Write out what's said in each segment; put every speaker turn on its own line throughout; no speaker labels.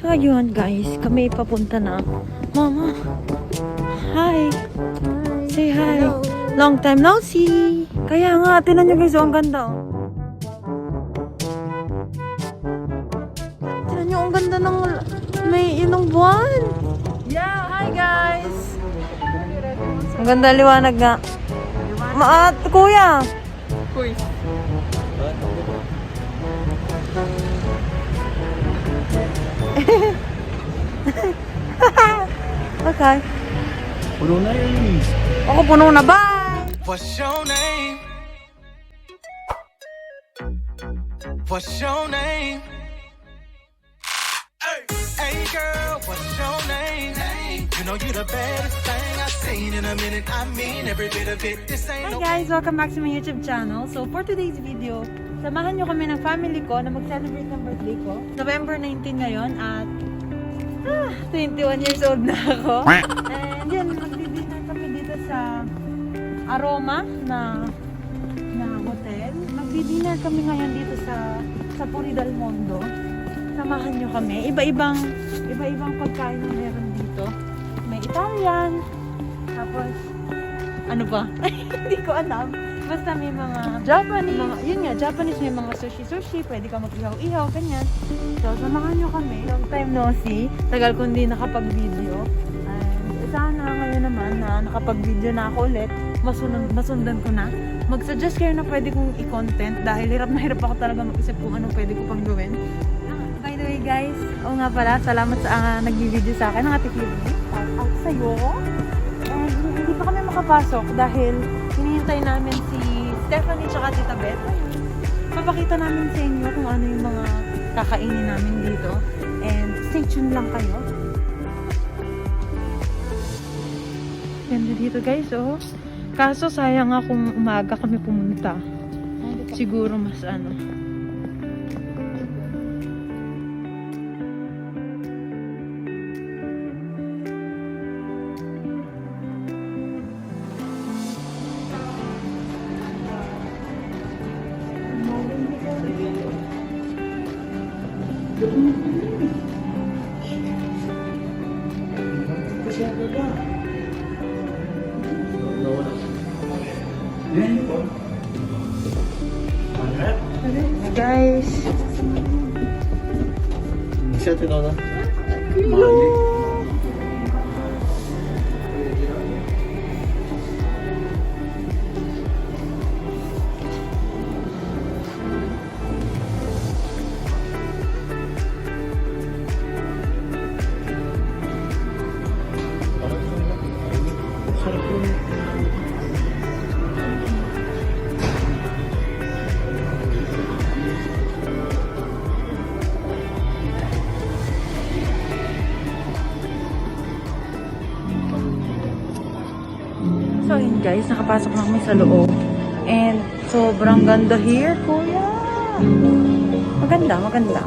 So yun guys, kami papunta na. Mama, hi. Say hi.
Hello.
Long time no see. Kaya nga, tinan nyo guys, ang ganda oh. Tinan nyo, ang ganda ng may inong buwan. Yeah, hi guys. Ang ganda liwanag nga. Maat, kuya.
Kuy.
Okay.
Puno na yun.
Ako puno na, bye!
What's your name? What's your name? Hey girl, what's your name? You know you the baddest thing I've seen in a minute. I mean every bit of it. This ain't
Hi
no
guys! Welcome back to my YouTube channel. So for today's video, samahan nyo kami ng family ko na mag-celebrate ng birthday ko. November 19 ngayon at 21 years old na ako. And yun, mag-dinner kami dito sa Aroma na hotel. Mag-dinner kami ngayon dito sa Puri del Mundo. Samahan nyo kami. Iba-ibang pagkain na meron dito. May Italian. Tapos, ano ba? Hindi ko alam. Basta may mga Japanese. Yun nga, Japanese. May mga sushi. Pwede ka mag-ihaw-ihaw, ganyan. So, samahan nyo kami. Long time no see. Tagal ko hindi nakapag-video. And sana ngayon naman na nakapag-video na ako ulit. Masundan ko na. Mag-suggest kayo na pwede kong i-content dahil hirap na hirap ako talaga mag-isip kung anong pwede ko pang gawin. By the way guys, oo nga pala, salamat sa nag-video sa akin ng Ate Kibby. Shout out sa'yo. And hindi pa kami makapasok dahil hinihintay namin si Stephanie tsaka Tita Beth. Papakita namin sa inyo kung ano yung mga kakainin namin dito. And stay tuned lang kayo. Ganda dito guys, oh. Kaso sayang nga kung umaga kami pumunta. Siguro mas ano. Guys,
Siya tinona.
so yun guys, nakapasok na kami sa loob. And sobrang ganda here, kuya. Maganda.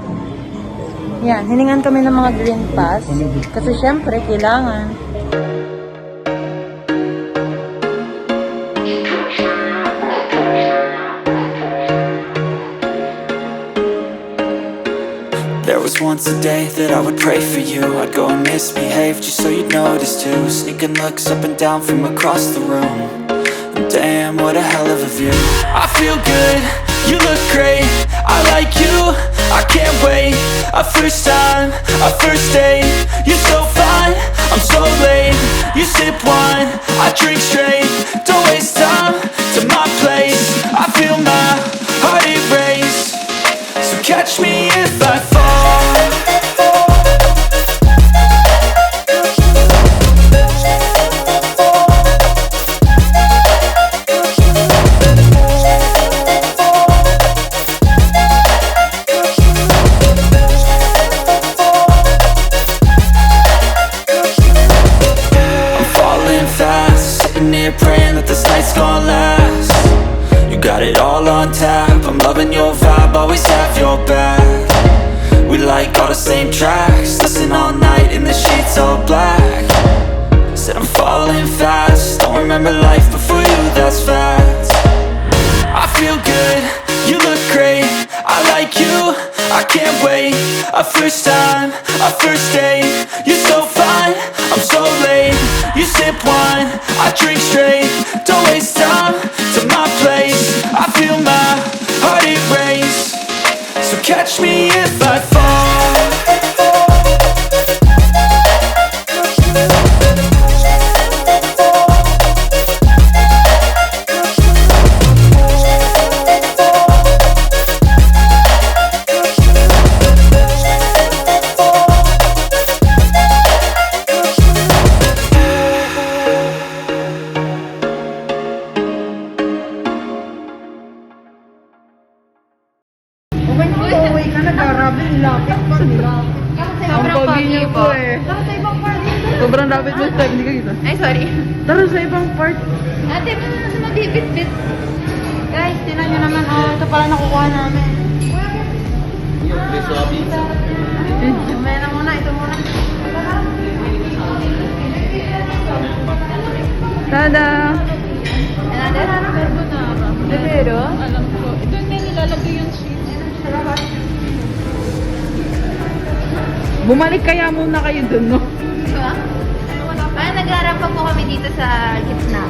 Yan, hiningan kami ng mga green pass. Kasi syempre, kailangan.
There was once a day that I would pray for you. I'd go and misbehave just so you'd notice too. Sneaking looks up and down from across the room. And damn, what a hell of a view. I feel good, you look great. I like you, I can't wait. A first time, a first date. You're so fine, I'm so late. You sip wine, I drink straight. Don't waste time to my place. I feel my heart erase. So catch me if I fall. I'm falling fast, sitting here praying that this night's gonna last. You got it all on tap, I'm loving your vibe, always have your back. We like all the same tracks, listen all night in the sheets all black. Said I'm falling fast, don't remember life before you, that's facts. I feel good, you look great, I like you, I can't wait. A first time, a first date. You're so fine, I'm so late. You sip wine, I drink straight. Don't waste time to my place. I feel my heart erase. So catch me if I fall.
Okay na pauwi ka na, grabe nilapit pa nila. Ang pogi niyo po eh. Tara sa ibang part. Sobrang lapit mo step, hindi ka kita.
Ay, sorry.
Tara sa ibang part.
Ate, mo na sa mabibit-bit.
Guys, tinan nyo naman, oh, ito pala nakukuha namin. Mamaya na muna, ito muna. Tada! Pero?
Alam ko. Ito may nilalagay yung cheese.
Bumalik kaya muna kayo dun, no?
Diba? Parang nagrarapag po kami dito sa gitna.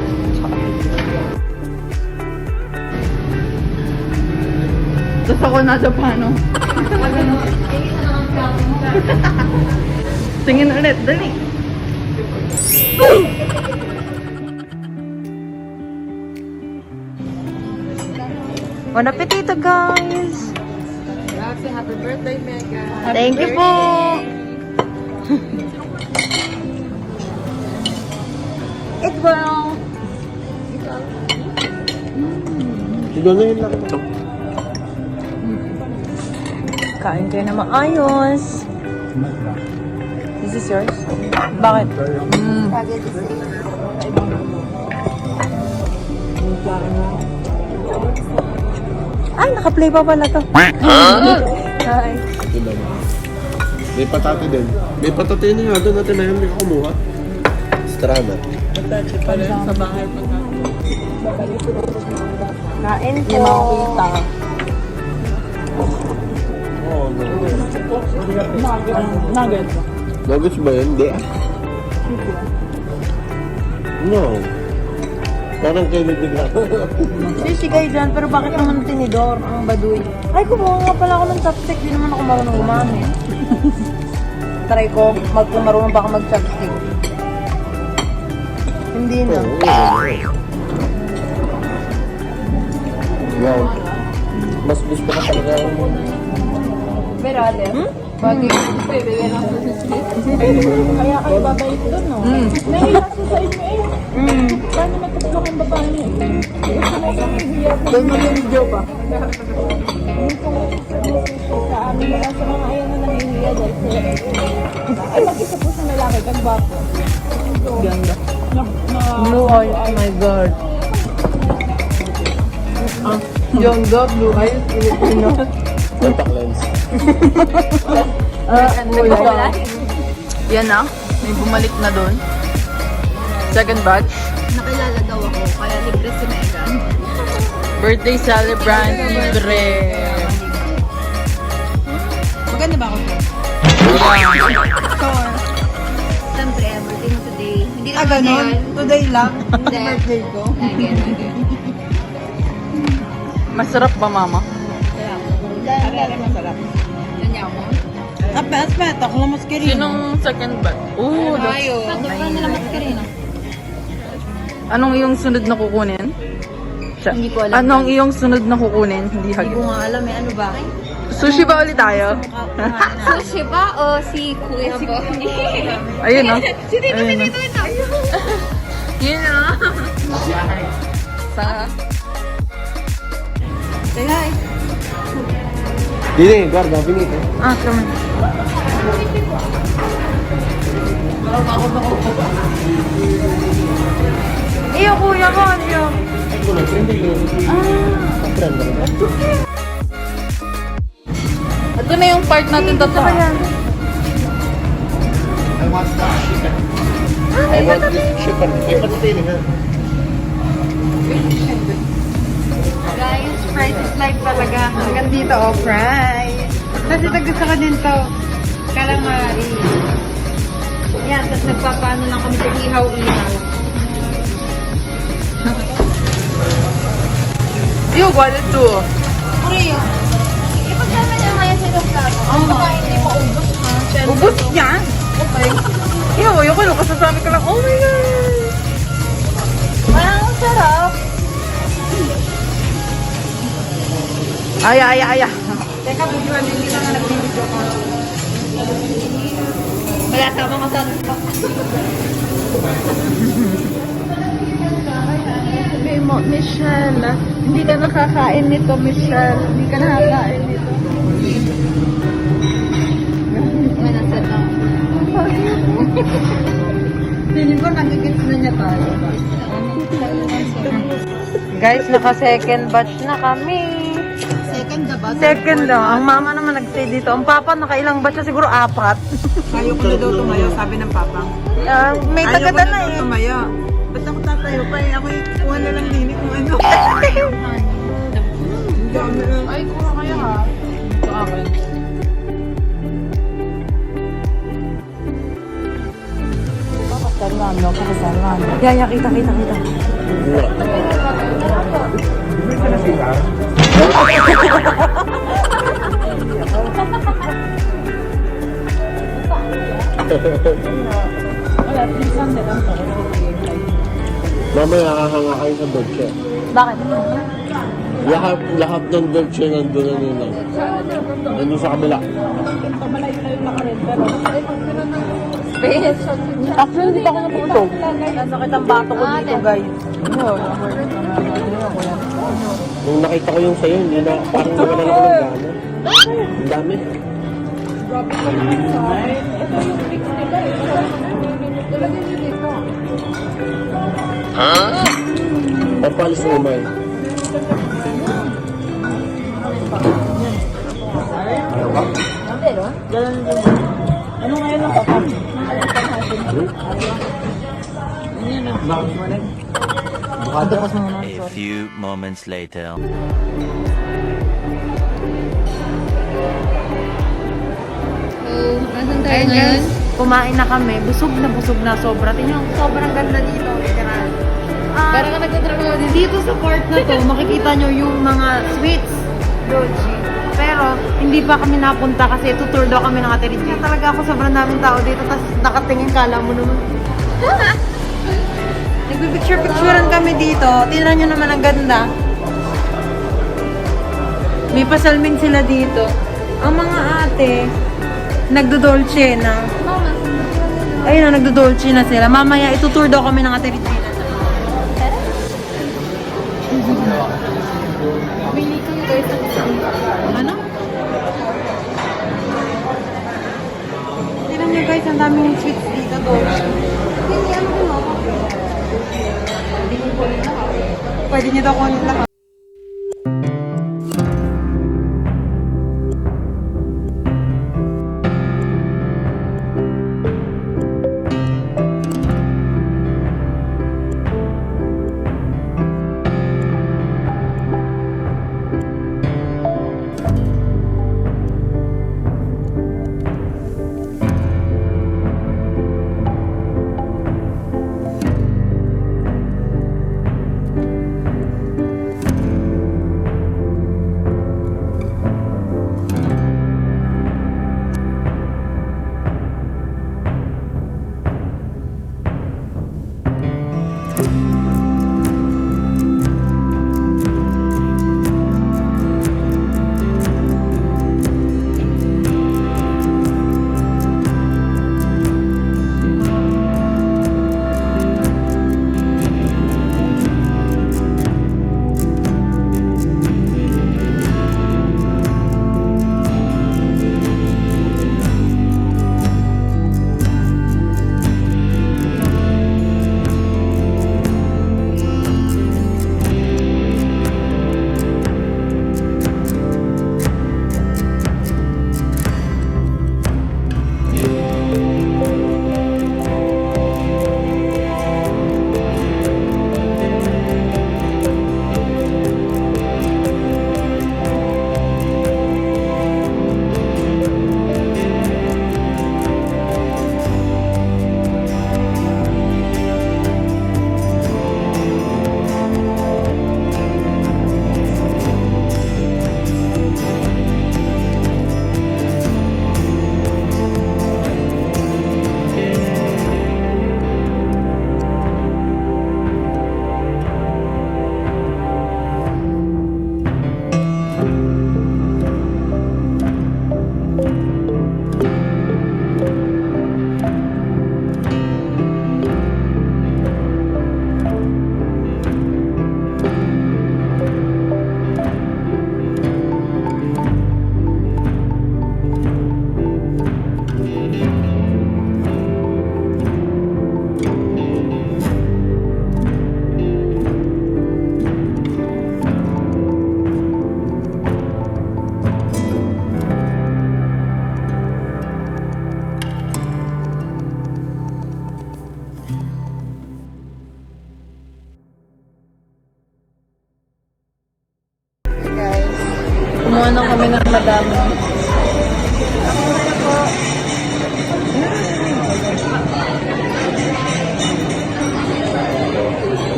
Tapos ako nasa paano? Tingin ulit, dali. Bon appetito, guys!
Happy birthday, Mega.
Thank you po! It will!
Tignan na yun lang ito.
Kain kayo na maayos. This is yours? Bakit? Ay, naka-play pa pala to. Hi.
Diba? May patate din. May patate na nga doon natin na yun. May kumuha. Strana.
Sa bahay pa nga. Kain po. Yung makikita.
Oo, no.
Nuggets.
Nuggets ba yun? Hindi. No. Parang kayo nagbigla.
Sisigay dyan, pero bakit naman tinidor ang baduy? Ay, kumuha nga pala ako ng chopstick. Di naman ako marunong gumamit. Try ko, kung marunong ba ako mag-chopstick. Hindi na.
Wow. Mas gusto ka talaga.
Pero, ate, bagay ko bibigyan ako sa split.
Kaya kayo babalik doon, no? Nahilas ko sa inyo eh. Paano matuklok ang babae niyo? Doon mo yung video pa.
Sa amin na sa mga ayaw na nangihiya dahil sila. Ay, mag-isa po sa lalaki, kang bako.
Ganda. Blue eyes, oh my God. Ganda, blue eyes, Filipino.
Contact lens.
Yan na, may bumalik na doon. Second batch.
Nakilala daw ako, kaya libre si Mega.
Birthday celebrant, libre. Maganda ba ako?
Siyempre, everything today. Hindi naman
Ganon?
ngayon.
Today lang?
Hindi.
Birthday ko?
Again.
Masarap ba, mama?
Masarap. Ganyan ako.
Aspat, ako lang maskerino. Sinong second batch? Oo,
Tayo. Paano nila maskarina?
Anong iyong sunod na kukunin?
Hindi ko alam.
Anong iyong sunod na kukunin? Hindi
Hindi
hagit.
ko nga alam eh. Ano ba?
Sushi ba ulit tayo?
Sushi ba o si Kuya Bo?
Ayun, no?
Si Tito
Ayun, no?
Tito ito.
Yun, no? Sa...
Say hi.
Dini, guarda, finito.
Ah, come on. Iyo, kuya ko, iyo. Ito na yung part natin tatlo.
I want that chicken. I want this chicken. May patate nga.
Guys, fries is life talaga. Hanggang dito, oh, fries.
Kasi gusto ko din to. Calamari. Yan, tapos nagpapaano lang kami sa ihaw-ihaw.
Yung wallet to.
Puriyo.
Ipagkama niya ngayon sa ibang plato. Baka hindi maubos ha.
Ubus yan.
Okay.
Yung kasasabi ko lang, oh my God!
Parang ang sarap.
Aya. Teka, bujuan, hindi ka nga nagbibidyo ko.
Wala tama ka sa Sabi mo, Michelle, hindi ka nakakain nito, Michelle. Hindi ka nakakain nito. May nasa na.
Feeling ko, nagigits na niya tayo. Guys, naka-second batch na kami.
Second na ba?
Second daw. Ang mama naman nag-stay dito. Ang papa, nakailang batch na siguro 4.
Ayaw ko na daw tumayo, sabi ng papa.
May
Ayaw ko
tagadala
na daw
eh.
tumayo. Ba't ako tatayo pa eh? Ako kuha na lang din kung ano.
Ay, kuha kayo ha. Ito akin.
Yaya, kita.
Mamaya nakahanga kayo sa Dolce.
Bakit?
Lahat ng Dolce nandun na nila. Nandun sa kabila.
Actually, hindi pa ako natutog. Nasakit ang bato ko dito, guys.
Nung nakita ko yung sayo, hindi na, parang nawalan ako ng gana. Ang dami. Papalis mo ba eh? Ayaw ka?
Ano ngayon ang kakam?
A few moments later.
Ayun guys, kumain na kami. Busog na sobra. Tingnan, sobrang ganda dito. Literal.
Pero ka nagtatrabaho din.
Dito sa part na to, makikita nyo yung mga sweets. Dolce. Pero, hindi pa kami napunta kasi tutur daw kami ng Ate Regina. Talaga ako sobrang daming tao dito, tapos nakatingin, kala mo naman. Nagpipicture-picturean kami dito. Tingnan nyo naman ang ganda. May pasalmin sila dito. Ang mga ate, nagdo-dolce na. Ayun na, nagdo-dolce na sila. Mamaya, itutur daw kami ng Ate Regina. Ano? Tingnan nyo guys, ang daming sweets dito, dolce. Pwede nyo daw kunin lahat.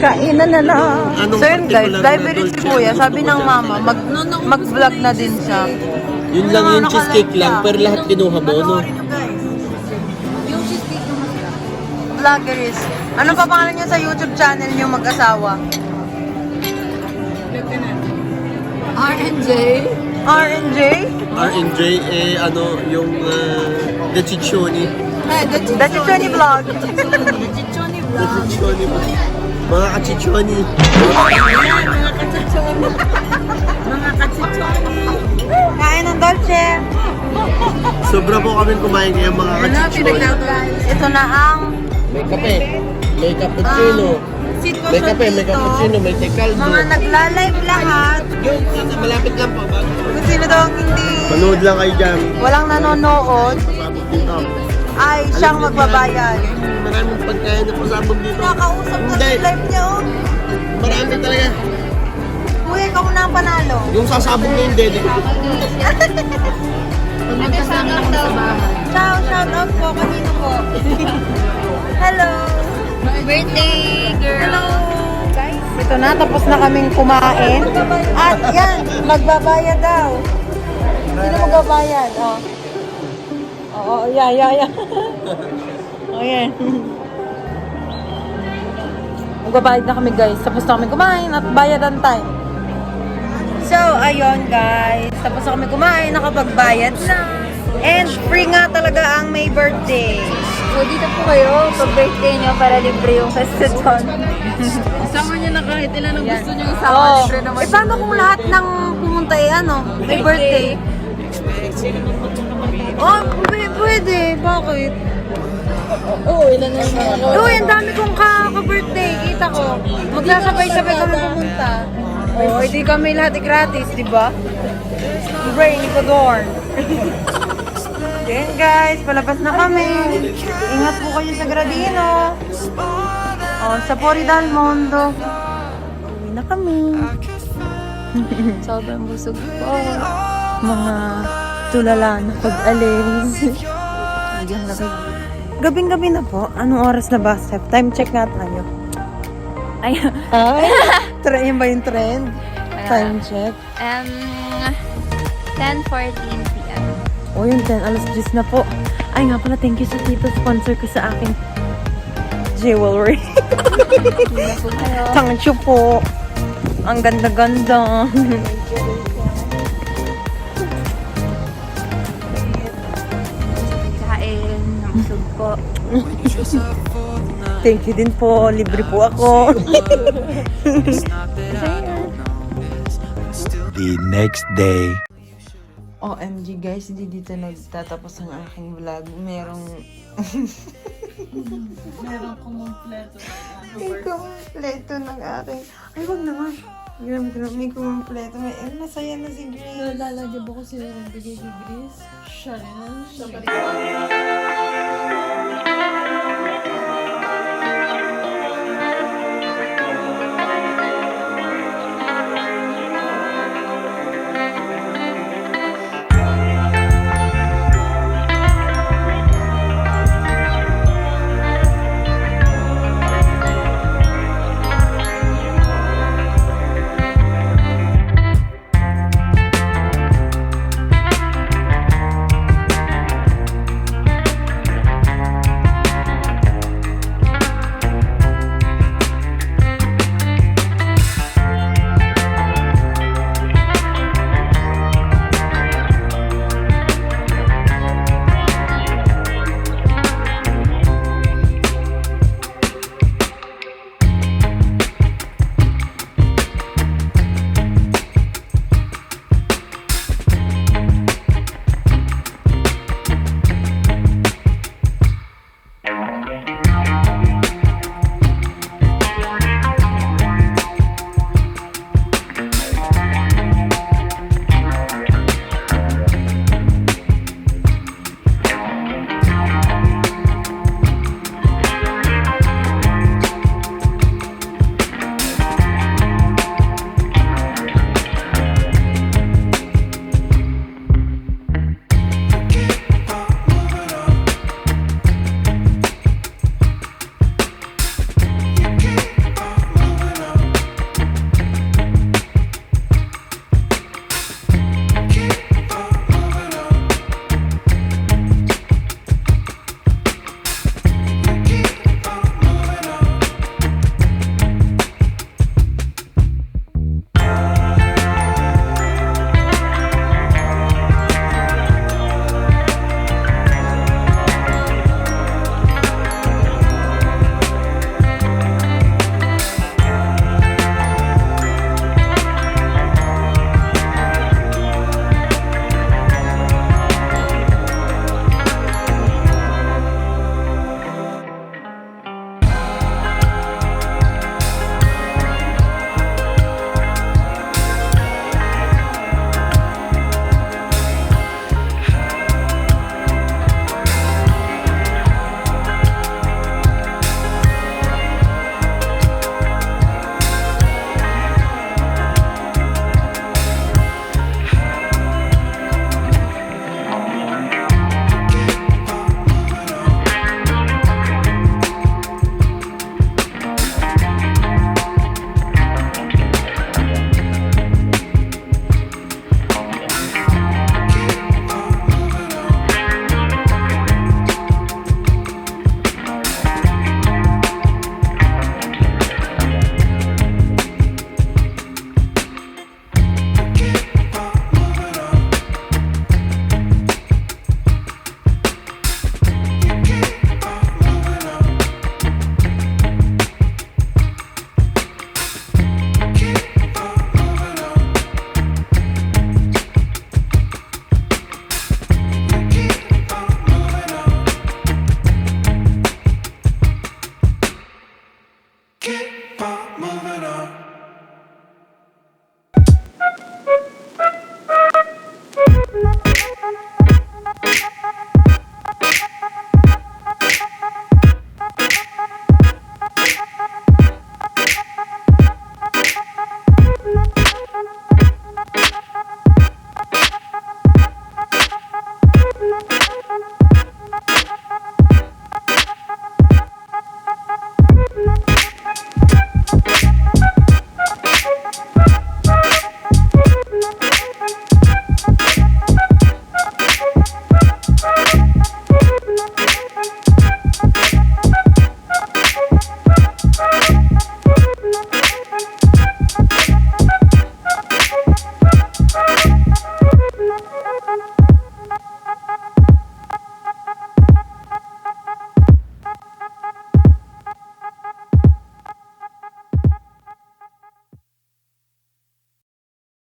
Kainan na lang.
Anong
So yun guys,
particular na
diabetes si
Dolce
Kuya.
ang
Sabi
gusto
ng
mo dyan?
mama, mag-vlog na din siya.
Yun lang yung cheesecake lang, pero lahat kinuha mo, no?
Vloggeries. Ano pa pangalan niya sa YouTube channel niyo mag-asawa? R&J? R&J?
R&J, yung The Chichoni.
The Chichoni Vlog.
The Chichoni. Mga kachichoni.
Kain ng Dolce.
Sobra po kami kumain ngayon mga kachichoni.
Ito na ang
May kape, may cappuccino, may kape, may cappuccino, may tecaldo.
mga nagla-live lahat.
Yun, malapit lang po.
Kung sino daw ang hindi
Panood lang kayo dyan.
walang nanonood,
Pasabog dito.
ay siyang magbabayad.
Maraming pagkain na pasabog dito.
Nakausap na
Hindi,
sa live niya, oh.
marami talaga.
Kuya, ikaw muna ang panalo.
Yung sasabog na yung dede.
Ciao, shout out po. Kanino po? Hello. Birthday, girl. Hello. Guys, ito na. Tapos na kaming kumain. At yan, magbabayad daw. Sino magbabayad? Oh. Oo, yeah. Oh, yan. Magbabayad na kami guys. Tapos na kami kumain at bayadan time. So, ayun guys. Tapos na kami kumain, nakapagbayad na. And free nga talaga ang may birthday.
So, dito po kayo pag birthday nyo para libre yung festeton.
Isama niyo na kahit ilan ang gusto niyo isama.
Oh.
Libre naman.
Eh, paano kung lahat ng pumunta may birthday? Oh, pwede. Bakit?
Oo, ilan na yung mga
Oo, ang dami kong ka-birthday. Kita ko. Magsasabay-sabay kami pumunta. Oh, hindi kami lahat gratis, di ba? Brain, Ecuador. Then guys, palabas na kami. Ingat po kayo sa Gradino. Oh, sa Pori del Mondo. Uwi na kami.
Sobrang busog po.
Mga tulala na pag-alis. Gabing-gabi na po. Anong oras na ba, Steph? Time check nga tayo.
Ay,
Yan ba yung trend? Time check.
10:14 p.m.
O yung 10, alas 10 na po. Ay nga pala, thank you sa tito sponsor ko sa aking jewelry. Thank you po. Ang ganda-ganda.
Kain, nabusog po.
Thank you din po. Libre po ako.
The next day.
OMG guys, hindi dito nagtatapos ang aking vlog. Merong
kumumpleto.
may kumpleto ng aking... Ay, wag naman. May kumpleto. Masaya na si Grace.
Lalagyan ba ko sila ng bigay kay Grace? Siya rin. Siya pa rin.